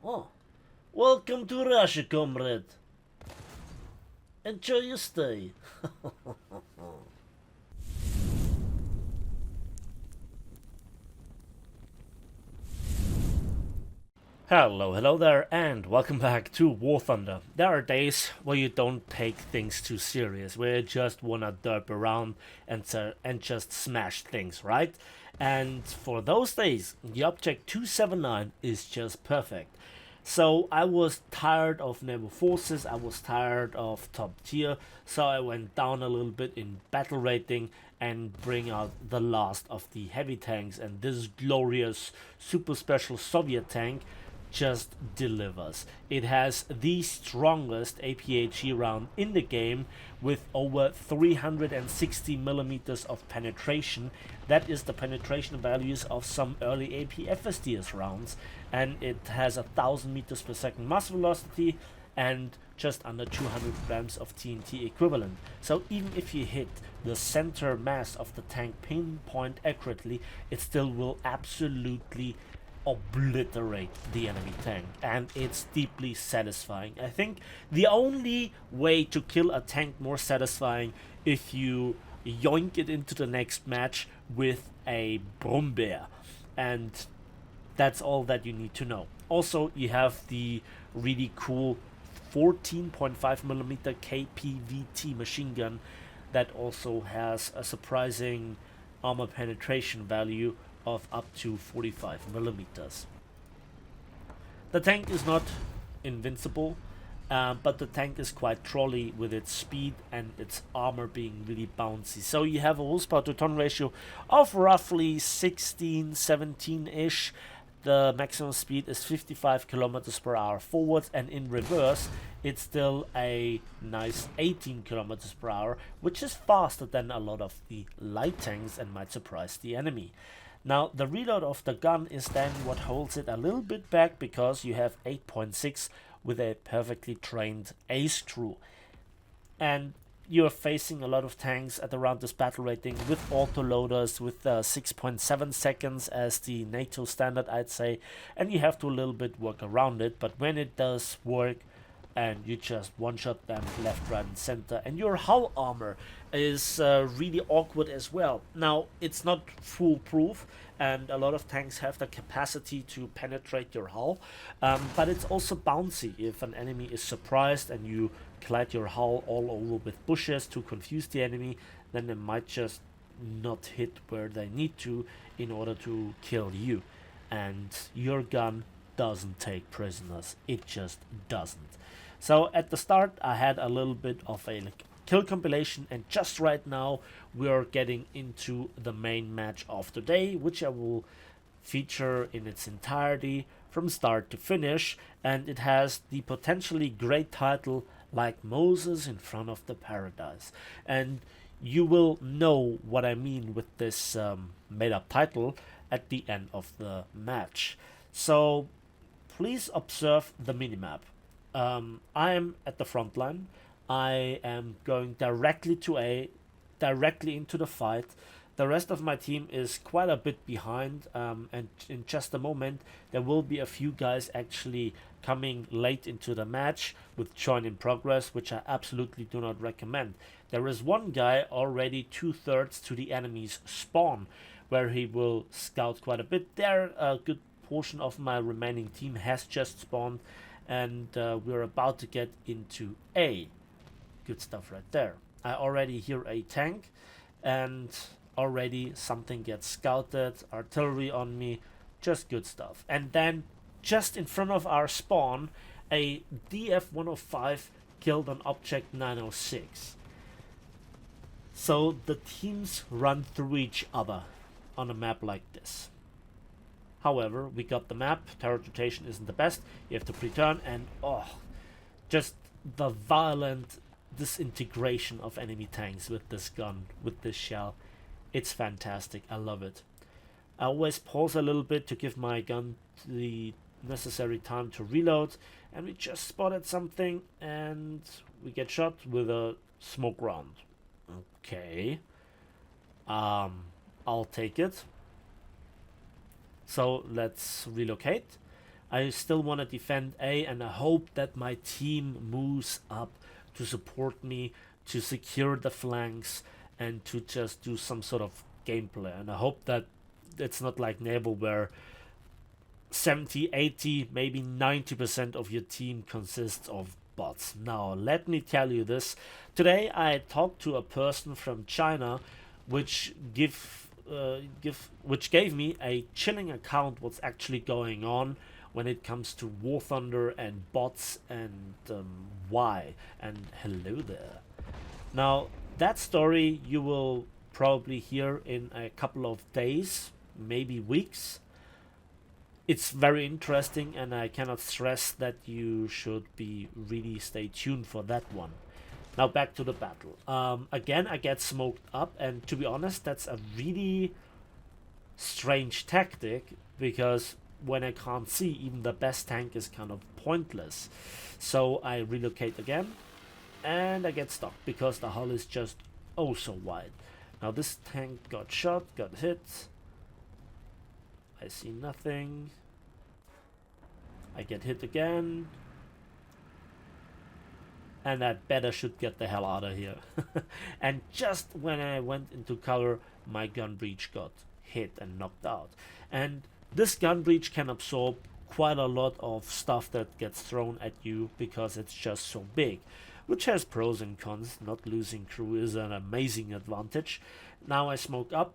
Oh, welcome to Russia, comrade. Enjoy your stay. Hello there, and welcome back to War Thunder. There are days where you don't take things too serious, where you just wanna derp around and just smash things, right? And for those days, the Object 279 is just perfect. So I was tired of naval forces, I was tired of top tier, so I went down a little bit in battle rating and bring out the last of the heavy tanks, and this glorious super special Soviet tank just delivers. It has the strongest APHE round in the game with over 360 millimeters of penetration. That is the penetration values of some early APFSDS rounds, and it has 1000 meters per second mass velocity and just under 200 grams of TNT equivalent. So even if you hit the center mass of the tank pinpoint accurately, it still will absolutely obliterate the enemy tank, and it's deeply satisfying. I think the only way to kill a tank more satisfying if you yoink it into the next match with a Brummbär, and that's all that you need to know. Also, you have the really cool 14.5mm KPVT machine gun that also has a surprising armor penetration value of up to 45 millimeters. The tank is not invincible, but the tank is quite trolley with its speed and its armor being really bouncy. So you have a horsepower to ton ratio of roughly 16-17-ish. The maximum speed is 55 kilometers per hour forwards, and in reverse it's still a nice 18 kilometers per hour, which is faster than a lot of the light tanks and might surprise the enemy. Now, the reload of the gun is then what holds it a little bit back, because you have 8.6 with a perfectly trained ace crew. And you're facing a lot of tanks at around this battle rating with autoloaders with 6.7 seconds as the NATO standard, I'd say. And you have to a little bit work around it, but when it does work, and you just one-shot them left, right, and center. And your hull armor is really awkward as well. Now, it's not foolproof, and a lot of tanks have the capacity to penetrate your hull, but it's also bouncy. If an enemy is surprised and you collide your hull all over with bushes to confuse the enemy, then they might just not hit where they need to in order to kill you. And your gun doesn't take prisoners. It just doesn't. So at the start I had a little bit of a kill compilation, and just right now we are getting into the main match of the day, which I will feature in its entirety from start to finish, and it has the potentially great title Like Moses in Front of the Paradise. And you will know what I mean with this made up title at the end of the match. So please observe the minimap. I am at the front line. I am going directly into the fight. The rest of my team is quite a bit behind, and in just a moment there will be a few guys actually coming late into the match with join in progress, which I absolutely do not recommend. There is one guy already 2/3 to the enemy's spawn, where he will scout quite a bit. There, a good portion of my remaining team has just spawned, and we're about to get into A. Good stuff right there. I already hear a tank, and already something gets scouted, artillery on me, just good stuff. And then just in front of our spawn, a DF-105 killed an Object 906. So the teams run through each other on a map like this. However, we got the map. Turret rotation isn't the best. You have to pre-turn, and just the violent disintegration of enemy tanks with this gun, with this shell. It's fantastic. I love it. I always pause a little bit to give my gun the necessary time to reload, and we just spotted something and we get shot with a smoke round. Okay. I'll take it. So let's relocate. I still want to defend A, and I hope that my team moves up to support me, to secure the flanks, and to just do some sort of gameplay. And I hope that it's not like Naval where 70, 80, maybe 90% of your team consists of bots. Now, let me tell you this. Today I talked to a person from China which which gave me a chilling account what's actually going on when it comes to War Thunder and bots and why. And hello there. Now, that story you will probably hear in a couple of days, maybe weeks. It's very interesting, and I cannot stress that you should be really stay tuned for that one. Now back to the battle. Again, I get smoked up, and to be honest, that's a really strange tactic, because when I can't see, even the best tank is kind of pointless. So I relocate again, and I get stuck because the hull is just oh so wide. Now this tank got shot, got hit. I see nothing. I get hit again. And I better should get the hell out of here. And just when I went into cover, my gun breech got hit and knocked out. And this gun breech can absorb quite a lot of stuff that gets thrown at you because it's just so big, which has pros and cons. Not losing crew is an amazing advantage. Now I smoke up,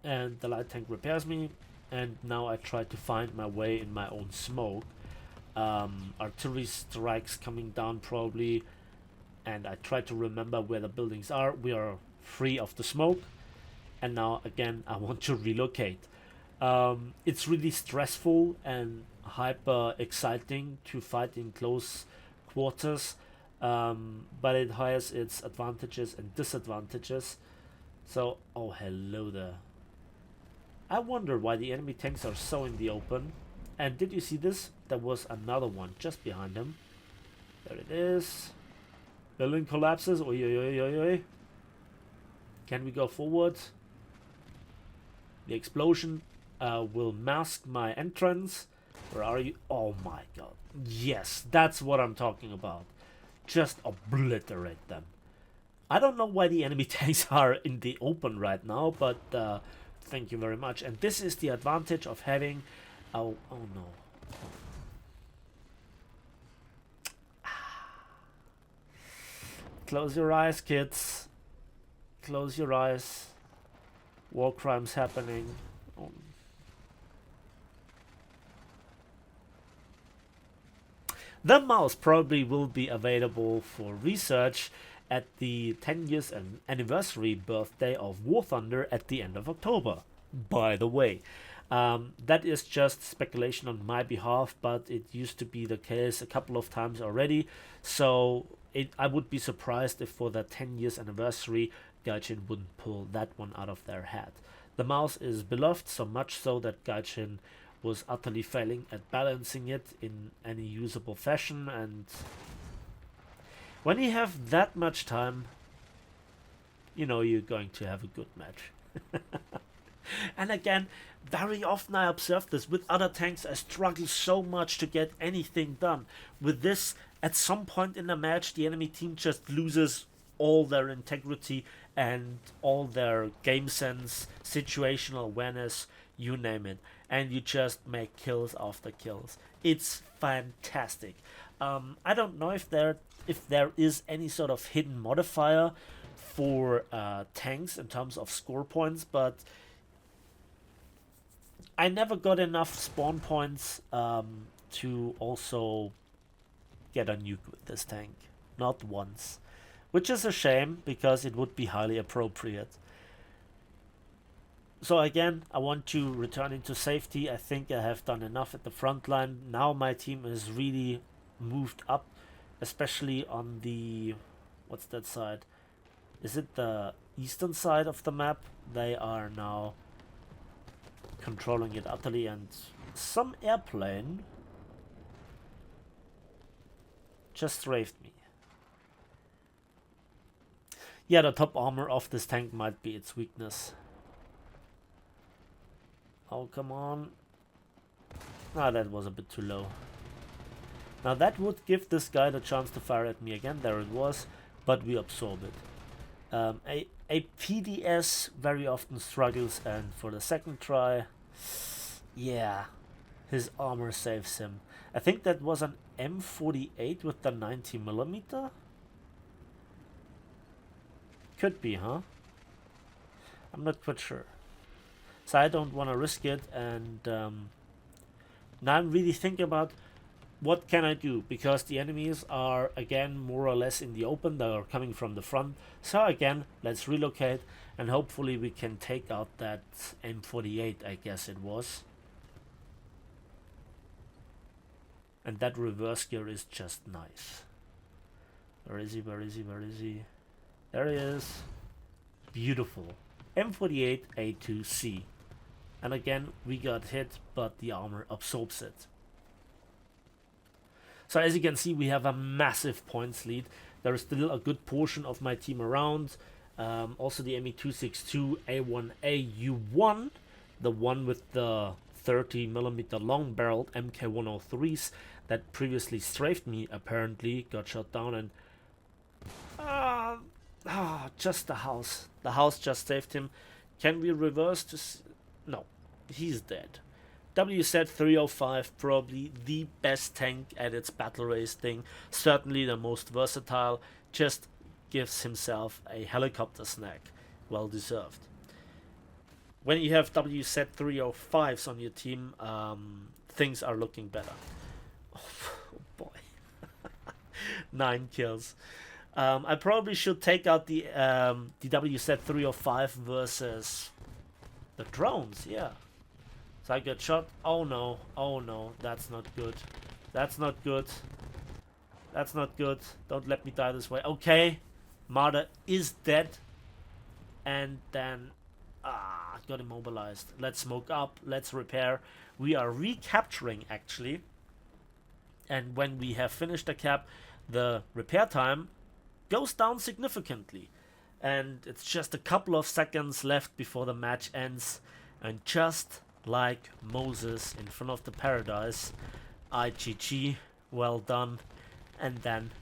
and the light tank repairs me, and now I try to find my way in my own smoke. Artillery strikes coming down probably, and I try to remember where the buildings are. We are free of the smoke, and now again I want to relocate. It's really stressful and hyper exciting to fight in close quarters, but it has its advantages and disadvantages. So, oh hello there. I wonder why the enemy tanks are so in the open. And did you see this? There was another one just behind him. There it is. Building collapses. Oi, oi, oi, oi, oi. Can we go forward? The explosion will mask my entrance. Where are you? Oh my god. Yes, that's what I'm talking about. Just obliterate them. I don't know why the enemy tanks are in the open right now, but thank you very much. And this is the advantage of having... Oh no. Close your eyes, kids. Close your eyes. War crimes happening. Oh. The mouse probably will be available for research at the 10 years anniversary birthday of War Thunder at the end of October, by the way. That is just speculation on my behalf, but it used to be the case a couple of times already, so I would be surprised if for the 10 years anniversary Gaijin wouldn't pull that one out of their hat. The mouse is beloved, so much so that Gaijin was utterly failing at balancing it in any usable fashion, and when you have that much time, you know you're going to have a good match. And again, very often I observe this with other tanks. I struggle so much to get anything done. With this, at some point in the match, the enemy team just loses all their integrity and all their game sense, situational awareness, you name it. And you just make kills after kills. It's fantastic. I don't know if there is any sort of hidden modifier for tanks in terms of score points, but I never got enough spawn points to also get a nuke with this tank. Not once. Which is a shame, because it would be highly appropriate. So again, I want to return into safety. I think I have done enough at the front line. Now my team is really moved up, especially on the... what's that side? Is it the eastern side of the map? They are now controlling it utterly, and some airplane just strafed me. Yeah, the top armor of this tank might be its weakness. Oh, come on. Ah, that was a bit too low. Now that would give this guy the chance to fire at me again. There it was, but we absorb it. A PDS very often struggles, and for the second try, yeah, his armor saves him. I think that was an M48 with the 90mm. Could be, huh? I'm not quite sure. So I don't want to risk it, and now I'm really thinking about what can I do, because the enemies are again more or less in the open. They are coming from the front. So again, let's relocate, and hopefully we can take out that M48, I guess it was. And that reverse gear is just nice. Where is he? Where is he? Where is he? There he is. Beautiful. M48 A2C. And again, we got hit, but the armor absorbs it. So as you can see, we have a massive points lead. There is still a good portion of my team around. Also the ME262 A1A U1, the one with the 30mm long barreled MK103s that previously strafed me, apparently got shot down, and just the house. The house just saved him. Can we reverse to... No, he's dead. WZ-305, probably the best tank at its battle race thing. Certainly the most versatile. Just gives himself a helicopter snack. Well deserved. When you have WZ-305s on your team, things are looking better. Oh boy. 9 kills. I probably should take out the WZ-305 versus the drones, yeah. So I get shot. Oh no, that's not good. That's not good. That's not good. Don't let me die this way. Okay, Marta is dead. And then, got immobilized. Let's smoke up, let's repair. We are recapturing actually. And when we have finished the cap, the repair time goes down significantly. And it's just a couple of seconds left before the match ends. And just like Moses in front of the paradise, IGG, well done, and then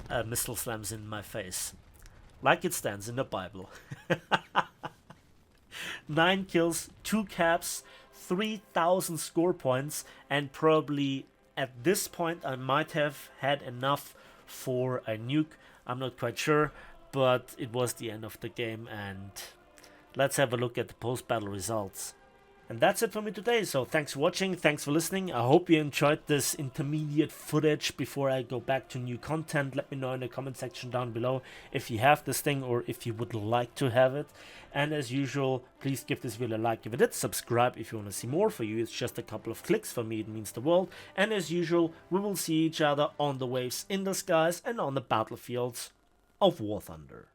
a missile slams in my face, like it stands in the Bible. 9 kills, 2 caps, 3,000 score points, and probably at this point I might have had enough for a nuke. I'm not quite sure, but it was the end of the game, and let's have a look at the post-battle results. And that's it for me today, so thanks for watching, thanks for listening. I hope you enjoyed this intermediate footage before I go back to new content. Let me know in the comment section down below if you have this thing or if you would like to have it. And as usual, please give this video a like if it did, subscribe if you want to see more. For you, it's just a couple of clicks. For me, it means the world. And as usual, we will see each other on the waves in the skies and on the battlefields of War Thunder.